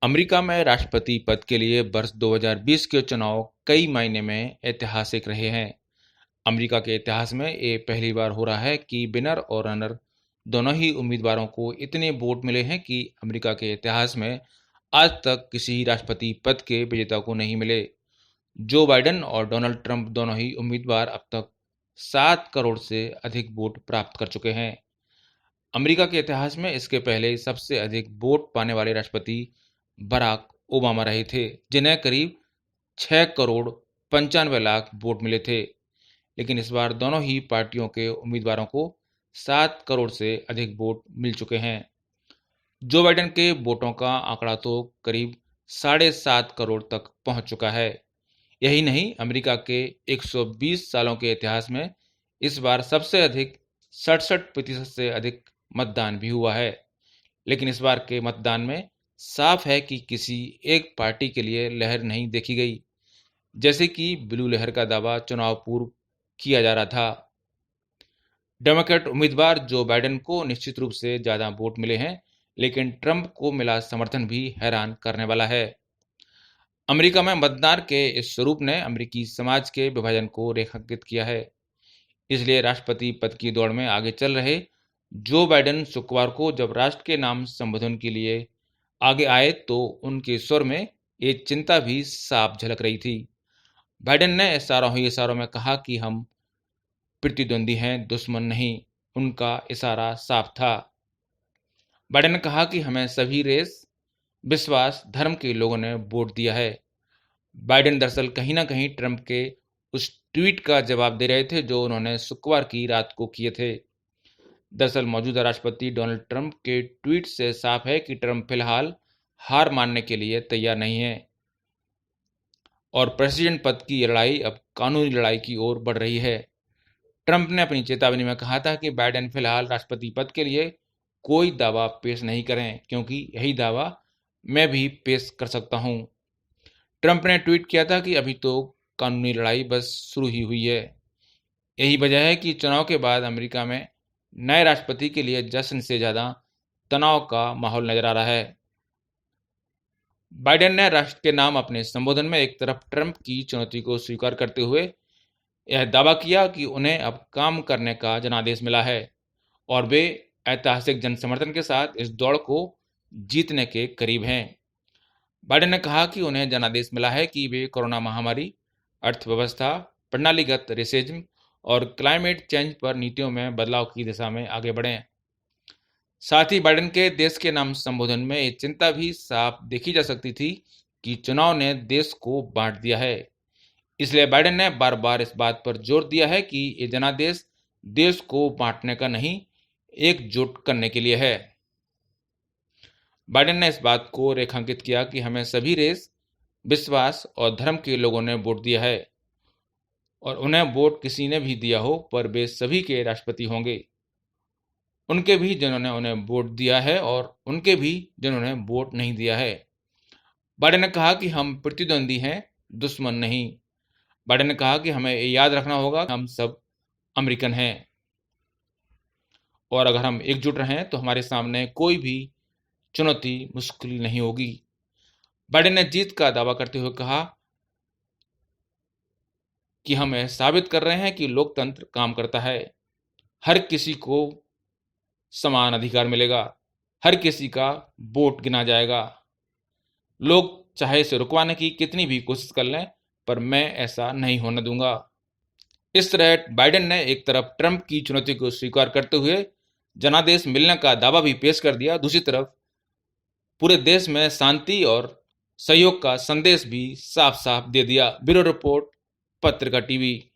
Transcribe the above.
America में राष्ट्रपति पद के लिए वर्ष 2020 के चुनाव कई मायने में ऐतिहासिक रहे हैं। अमेरिका के इतिहास में ये पहली बार हो रहा है कि विनर और रनर दोनों ही उम्मीदवारों को इतने वोट मिले हैं कि अमेरिका के इतिहास में आज तक किसी राष्ट्रपति पद के विजेता को नहीं मिले। जो बाइडेन और डोनाल्ड ट्रंप दोनों ही उम्मीदवार अब तक 7 करोड़ से अधिक वोट प्राप्त कर चुके हैं। अमेरिका के इतिहास में इसके पहले सबसे अधिक वोट पाने वाले राष्ट्रपति बराक ओबामा रहे थे, जिन्हें करीब 6 करोड़ 95 लाख वोट मिले थे। लेकिन इस बार दोनों ही पार्टियों के उम्मीदवारों को 7 करोड़ से अधिक वोट मिल चुके हैं। जो बाइडेन के वोटों का आंकड़ा तो करीब 7.5 करोड़ तक पहुंच चुका है। यही नहीं, अमेरिका के 120 सालों के इतिहास में इस बार सबसे अधिक 67% से अधिक मतदान भी हुआ है। लेकिन इस बार के मतदान में साफ है कि किसी एक पार्टी के लिए लहर नहीं देखी गई, जैसे कि ब्लू लहर का दावा चुनाव पूर्व किया जा रहा था। डेमोक्रेट उम्मीदवार जो बाइडेन को निश्चित रूप से ज्यादा वोट मिले हैं, लेकिन ट्रंप को मिला समर्थन भी हैरान करने वाला है। अमेरिका में मतदान के इस स्वरूप ने अमेरिकी समाज के विभाजन को रेखांकित किया है। इसलिए राष्ट्रपति पद की दौड़ में आगे चल रहे जो बाइडेन शुक्रवार को जब राष्ट्र के नाम संबोधन के लिए आगे आए तो उनके स्वर में एक चिंता भी साफ झलक रही थी। बाइडेन ने इशारों में कहा कि हम प्रतिद्वंदी हैं, दुश्मन नहीं। उनका इशारा साफ था। बाइडेन ने कहा कि हमें सभी रेस, विश्वास, धर्म के लोगों ने वोट दिया है। बाइडेन दरअसल कहीं ना कहीं ट्रंप के उस ट्वीट का जवाब दे रहे थे जो उन्होंने शुक्रवार की रात को किए थे। दरअसल मौजूदा राष्ट्रपति डोनाल्ड ट्रंप के ट्वीट से साफ है कि ट्रंप फिलहाल हार मानने के लिए तैयार नहीं है और प्रेसिडेंट पद की लड़ाई अब कानूनी लड़ाई की ओर बढ़ रही है। ट्रंप ने अपनी चेतावनी में कहा था कि बाइडेन फिलहाल राष्ट्रपति पद के लिए कोई दावा पेश नहीं करें, क्योंकि यही दावा मैं भी पेश कर सकता हूं। ट्रंप ने ट्वीट किया था कि अभी तो कानूनी लड़ाई बस शुरू ही हुई है। यही वजह है कि चुनाव के बाद अमेरिका में नए राष्ट्रपति के लिए जश्न से ज्यादा तनाव का माहौल नजर आ रहा है। बाइडेन ने राष्ट्र के नाम अपने संबोधन में एक तरफ ट्रंप की चुनौती को स्वीकार करते हुए यह दावा किया कि उन्हें अब काम करने का जनादेश मिला है और वे ऐतिहासिक जनसमर्थन के साथ इस दौड़ को जीतने के करीब हैं। बाइडेन ने कहा कि उन्हें जनादेश मिला है कि वे कोरोना महामारी, अर्थव्यवस्था, प्रणालीगत रेसिज्म और क्लाइमेट चेंज पर नीतियों में बदलाव की दिशा में आगे बढ़ें। साथ ही बाइडेन के देश के नाम संबोधन में एक चिंता भी साफ देखी जा सकती थी कि चुनाव ने देश को बांट दिया है। इसलिए बाइडेन ने बार बार इस बात पर जोर दिया है कि ये जनादेश देश को बांटने का नहीं, एकजुट करने के लिए है। बाइडेन ने इस बात को रेखांकित किया कि हमें सभी रेस, विश्वास और धर्म के लोगों ने वोट दिया है और उन्हें वोट किसी ने भी दिया हो, पर वे सभी के राष्ट्रपति होंगे। उनके भी जिन्होंने उन्हें वोट दिया है और उनके भी जिन्होंने वोट नहीं दिया है। बाइडेन ने कहा कि हम प्रतिद्वंदी हैं, दुश्मन नहीं। बाइडेन ने कहा कि हमें याद रखना होगा हम सब अमेरिकन हैं और अगर हम एकजुट रहें तो हमारे सामने कोई भी चुनौती मुश्किल नहीं होगी। बाइडेन ने जीत का दावा करते हुए कहा कि हम यह साबित कर रहे हैं कि लोकतंत्र काम करता है, हर किसी को समान अधिकार मिलेगा, हर किसी का वोट गिना जाएगा। लोग चाहे इसे रुकवाने की कितनी भी कोशिश कर लें, पर मैं ऐसा नहीं होने दूंगा। इस तरह बाइडेन ने एक तरफ ट्रंप की चुनौती को स्वीकार करते हुए जनादेश मिलने का दावा भी पेश कर दिया, दूसरी तरफ पूरे देश में शांति और सहयोग का संदेश भी साफ साफ दे दिया। ब्यूरो रिपोर्ट, पत्रिका टीवी।